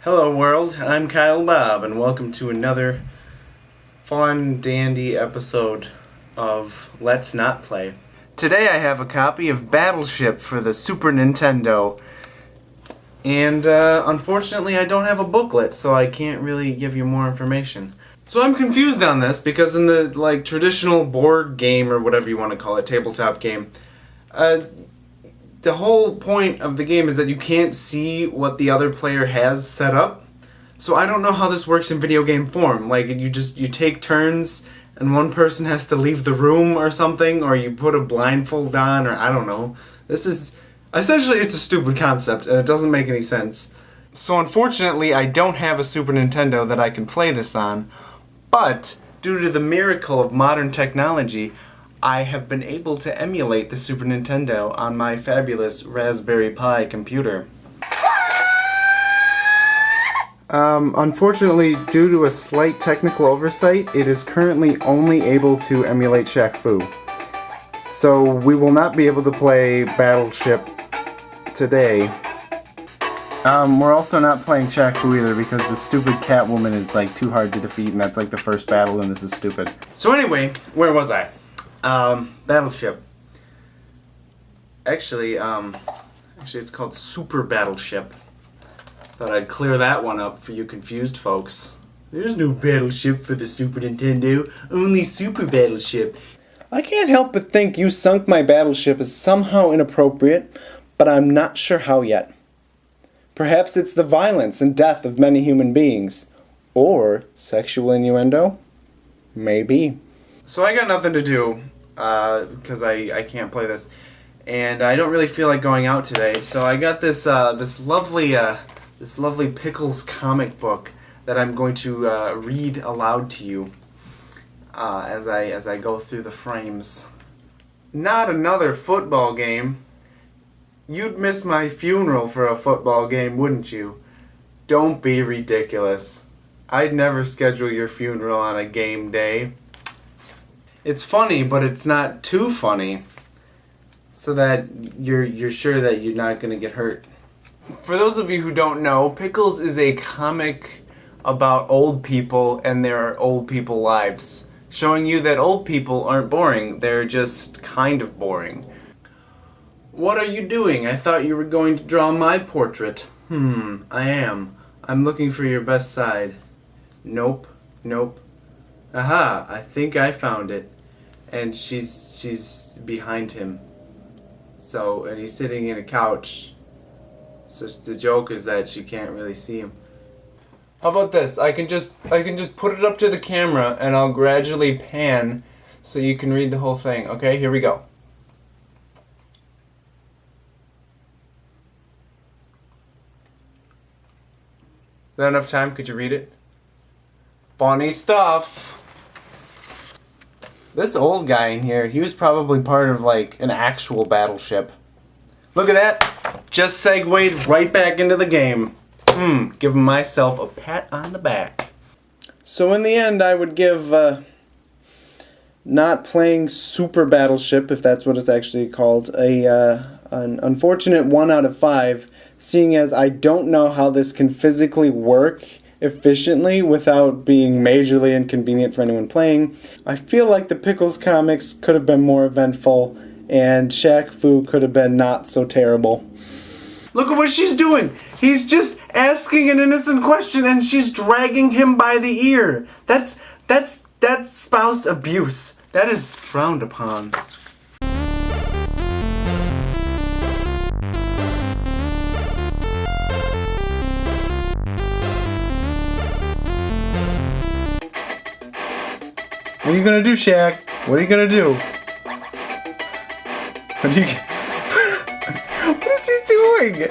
Hello world, I'm Kyle Bob and welcome to another fun dandy episode of Let's Not Play. Today I have a copy of Battleship for the Super Nintendo and unfortunately I don't have a booklet, so I can't really give you more information. So I'm confused on this because in the traditional board game or whatever you want to call it, tabletop game, the whole point of the game is that you can't see what the other player has set up. So I don't know how this works in video game form. Like you take turns and one person has to leave the room or something, or you put a blindfold on, or I don't know. This is essentially, it's a stupid concept and it doesn't make any sense. So unfortunately I don't have a Super Nintendo that I can play this on, but due to the miracle of modern technology, I have been able to emulate the Super Nintendo on my fabulous Raspberry Pi computer. Unfortunately, due to a slight technical oversight, it is currently only able to emulate Shaq Fu. So we will not be able to play Battleship today. We're also not playing Shaq Fu either because the stupid Catwoman is too hard to defeat, and that's the first battle, and this is stupid. So anyway, where was I? Battleship. Actually it's called Super Battleship. Thought I'd clear that one up for you confused folks. There's no Battleship for the Super Nintendo, only Super Battleship. I can't help but think You Sunk My Battleship is somehow inappropriate, but I'm not sure how yet. Perhaps it's the violence and death of many human beings. Or sexual innuendo? Maybe. So I got nothing to do, because I can't play this, and I don't really feel like going out today, so I got this lovely Pickles comic book that I'm going to read aloud to you as I go through the frames. Not another football game. You'd miss my funeral for a football game, wouldn't you? Don't be ridiculous. I'd never schedule your funeral on a game day. It's funny, but it's not too funny, so that you're sure that you're not going to get hurt. For those of you who don't know, Pickles is a comic about old people and their old people lives, showing you that old people aren't boring, they're just kind of boring. What are you doing? I thought you were going to draw my portrait. I am. I'm looking for your best side. Nope. Aha, I think I found it. And she's behind him. So, and he's sitting in a couch. So the joke is that she can't really see him. How about this? I can just put it up to the camera and I'll gradually pan so you can read the whole thing. Okay, here we go. Is that enough time? Could you read it? Funny stuff. This old guy in here, he was probably part of an actual battleship. Look at that. Just segued right back into the game. Giving myself a pat on the back. So in the end, I would give not playing Super Battleship, if that's what it's actually called, an unfortunate 1 out of 5, seeing as I don't know how this can physically work efficiently without being majorly inconvenient for anyone playing. I feel like the Pickles comics could have been more eventful, and Shaq Fu could have been not so terrible. Look at what she's doing! He's just asking an innocent question and she's dragging him by the ear. That's spouse abuse. That is frowned upon. What are you gonna do, Shaq? What are you gonna do? What is he doing?